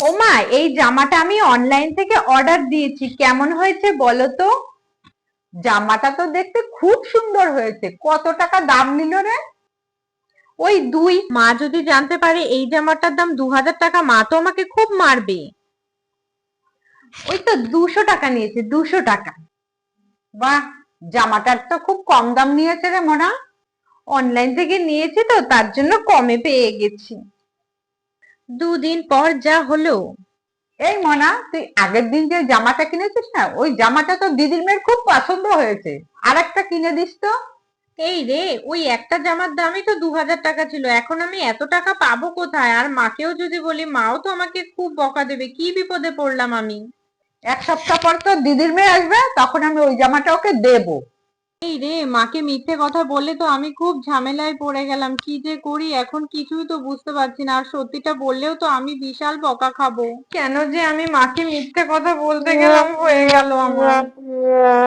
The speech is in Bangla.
ও মা, এই জামাটা আমি অনলাইন থেকে অর্ডার দিয়েছি, কেমন হয়েছে বলো তো? জামাটা তো দেখতে খুব সুন্দর হয়েছে। কত টাকা দাম নিল রে? ওই দুই। মা যদি জানতে পারে এই জামাটার দাম 2000 টাকা, মা তো আমাকে খুব মারবে। ওই তো 200 টাকা নিয়েছে, 200 টাকা। বাহ, জামাটার তো খুব কম দাম নিয়েছে রে মোনা। অনলাইন থেকে নিয়েছি তো, তার জন্য কমে পেয়ে গেছি। দুদিন পর যা হলো। এই মনা, তুই আগের দিন যে জামাটা কিনেছিস না, ওই জামাটা তো দিদির মেয়ের খুব পছন্দ হয়েছে। আর একটা কিনে দিস তো। এই রে, ওই একটা জামার দামই তো 2000 টাকা ছিল, এখন আমি এত টাকা পাবো কোথায়? আর মাকেও যদি বলি, মাও তো আমাকে খুব বকা দেবে। কি বিপদে পড়লাম আমি। 1 সপ্তাহ পর তো দিদির মেয়ে আসবে, তখন আমি ওই জামাটা ওকে দেবো। এই রে, মাকে মিথ্যে কথা বললে তো আমি খুব ঝামেলায় পড়ে গেলাম। কি যে করি এখন কিছুই তো বুঝতে পারছি না। আর সত্যিটা বললেও তো আমি বিশাল বকা খাবো। কেন যে আমি মাকে মিথ্যে কথা বলতে গেলাম, হয়ে গেল আমার।